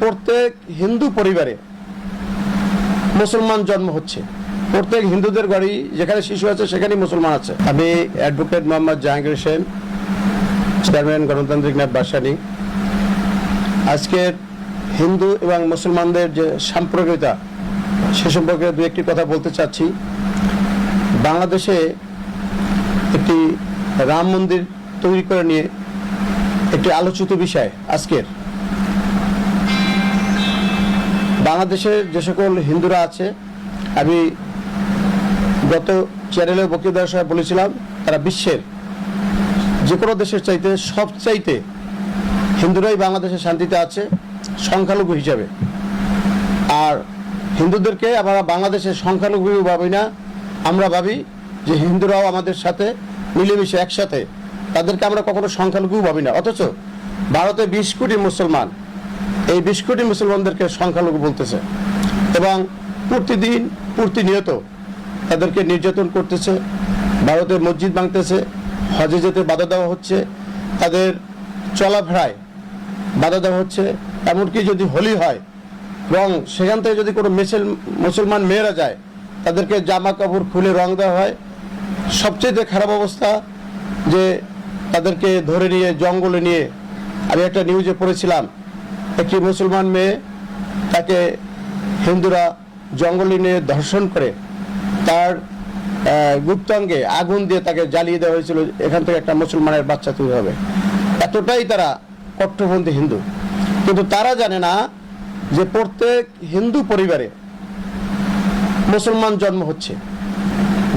প্রত্যেক হিন্দু পরিবারে মুসলমান জন্ম হচ্ছে। প্রত্যেক হিন্দুদের বাড়ি যেখানে শিশু আছে সেখানেই মুসলমান আছে। আমি অ্যাডভোকেট মোহাম্মদ জাহাঙ্গীর হোসেন, চেয়ারম্যান গণতান্ত্রিক ন্যায় বাসানি। আজকের হিন্দু এবং মুসলমানদের যে সাম্প্রদায়িকতা সে সম্পর্কে দু একটি কথা বলতে চাচ্ছি। বাংলাদেশে একটি রাম মন্দির তৈরি করে নিয়ে একটি আলোচিত বিষয় আজকের। বাংলাদেশের যে সকল হিন্দুরা আছে, আমি গত চ্যানেলে বক্তৃতা দেওয়ার সময় বলেছিলাম, তারা বিশ্বের যে কোনো দেশের চাইতে সবচাইতে হিন্দুরাই বাংলাদেশে শান্তিতে আছে সংখ্যালঘু হিসাবে। আর হিন্দুদেরকে আমরা বাংলাদেশের সংখ্যালঘু ভাবি না, আমরা ভাবি যে হিন্দুরাও আমাদের সাথে মিলেমিশে একসাথে, তাদেরকে আমরা কখনো সংখ্যালঘু ভাবি না। অথচ ভারতে 20 কোটি মুসলমান, এই 20 কোটি মুসলমানদেরকে সংখ্যালঘু বলতেছে এবং প্রতিনিয়ত তাদেরকে নির্যাতন করতেছে। ভারতে মসজিদ ভাঙতেছে, হজে যেতে বাধা দেওয়া হচ্ছে, তাদের চলাফেরায় বাধা দেওয়া হচ্ছে। এমনকি যদি হোলি হয়, রং সেখান থেকে যদি কোনো মুসলমান মেয়েরা যায়, তাদেরকে জামা কাপড় খুলে রং দেওয়া হয়। সবচেয়ে খারাপ অবস্থা যে তাদেরকে ধরে নিয়ে জঙ্গলে নিয়ে, আমি একটা নিউজে পড়েছিলাম, একটি মুসলমান মেয়ে, তাকে হিন্দুরা জঙ্গলে নিয়ে ধর্ষণ করে তার গুপ্তাঙ্গে আগুন দিয়ে তাকে জ্বালিয়ে দেওয়া হয়েছিল। এখান থেকে একটা মুসলমানের বাচ্চা তৈরি হবে। এতটাই তারা কট্টরপন্থী হিন্দু। কিন্তু তারা জানে না যে প্রত্যেক হিন্দু পরিবারে মুসলমান জন্ম হচ্ছে।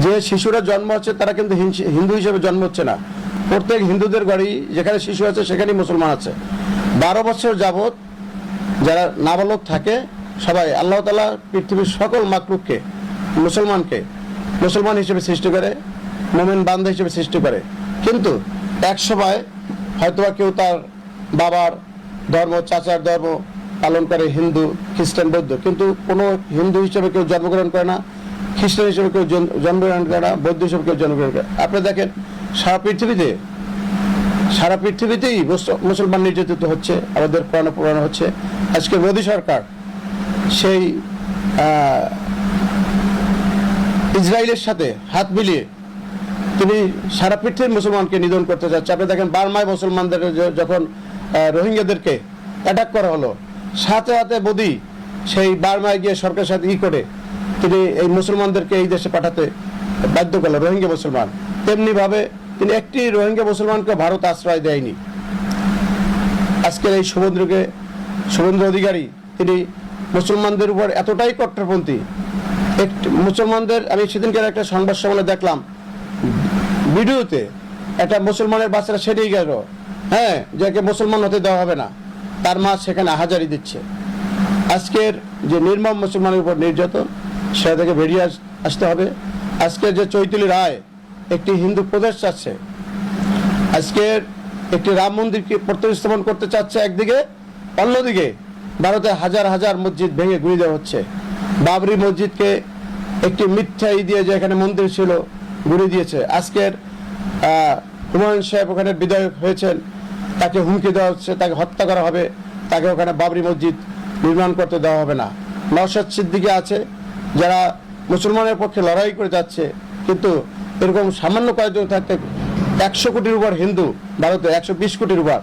যে শিশুরা জন্ম হচ্ছে তারা কিন্তু হিন্দু হিসেবে জন্ম হচ্ছে না। প্রত্যেক হিন্দুদের বাড়ি যেখানে শিশু আছে সেখানেই মুসলমান আছে। 12 বছর যাবৎ যারা নাবালক থাকে, সবাই আল্লাহ তাআলা পৃথিবীর সকল মাখলুককে মুসলমানকে মুসলমান হিসেবে সৃষ্টি করে, মুমিন বান্দা হিসেবে সৃষ্টি করে। কিন্তু এক সময় হয়তোবা কেউ তার বাবার ধর্ম, চাচার ধর্ম পালন করে, হিন্দু, খ্রিস্টান, বৌদ্ধ, কিন্তু কোনো হিন্দু হিসেবে কেউ জন্মগ্রহণ করে না, খ্রিস্টান হিসেবে কেউ জন্মগ্রহণ করে না, বৌদ্ধ হিসেবে কেউ জন্মগ্রহণ করে। আপনি দেখেন সারা পৃথিবীতেই মুসলমান নির্যাতিত হচ্ছে, আমাদের কোরআনে পড়ানো হচ্ছে। আজকে মোদী সরকার সেই ইসরায়েলের সাথে হাত মিলিয়ে তিনি সারা পৃথিবীর মুসলমানকে নিধন করতে চাচ্ছে। আপনি দেখেন বার্মায় মুসলমানদের যখন রোহিঙ্গাদেরকে অ্যাটাক করা হলো, সাথে সাথে মোদী সেই বার্মায় গিয়ে সরকারের সাথে করে তিনি এই মুসলমানদেরকে এই দেশে পাঠাতে বাধ্য করলেন, রোহিঙ্গা মুসলমান। তেমনিভাবে তিনি একটি রোহিঙ্গা মুসলমানকে ভারত আশ্রয় দেয়নি। আজকের এই শুভেন্দু অধিকারী তিনি মুসলমানদের উপর এতটাই কট্টরপন্থী। মুসলমানদের, আমি সেদিনকার একটা সংবাদ সম্মেলনে দেখলাম ভিডিওতে, একটা মুসলমানের বাচ্চারা সেরেই গেল, যাকে মুসলমান হতে দেওয়া হবে না, তার মা সেখানে আহাজারি দিচ্ছে। আজকের যে নির্মম মুসলমানের উপর নির্যাতন, সেটা থেকে বেরিয়ে আসতে হবে। আজকের যে চৈতালি রায় একটি হিন্দু প্রদেশ চাচ্ছে, আজকের একটি রাম মন্দিরকে প্রতিস্থাপন করতে চাচ্ছে একদিকে, অন্যদিকে ভারতে হাজার হাজার মসজিদ ভেঙে গুঁড়িয়ে দেওয়া হচ্ছে। বাবরি মসজিদকে একটি মিথ্যা দিয়ে যে এখানে মন্দির ছিল গুঁড়িয়ে দিয়েছে। আজকের হুমায়ুন সাহেব ওখানে বিধায়ক হয়েছেন, তাকে হুমকি দেওয়া হচ্ছে, তাকে হত্যা করা হবে, তাকে ওখানে বাবরি মসজিদ নির্মাণ করতে দেওয়া হবে না। নওশাদ সিদ্দিকী আছে, যারা মুসলমানের পক্ষে লড়াই করে যাচ্ছে, কিন্তু এরকম সামান্য কয়েকজন থাকতে 100 কোটির উপর হিন্দু, ভারতে 120 কোটির উপর,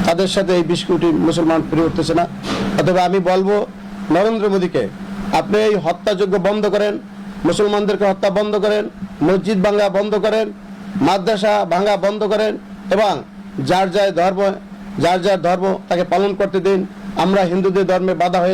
তাদের সাথে এই 20 কোটি মুসলমান ফিরে উঠতেছে না। অথবা আমি বলবো নরেন্দ্র মোদীকে, আপনি এই হত্যাযজ্ঞ বন্ধ করেন, মুসলমানদেরকে হত্যা বন্ধ করেন, মসজিদ ভাঙা বন্ধ করেন, মাদ্রাসা ভাঙা বন্ধ করেন এবং যার যার ধর্ম তাকে পালন করতে দিন। আমরা হিন্দুদের ধর্মে বাধা হয়ে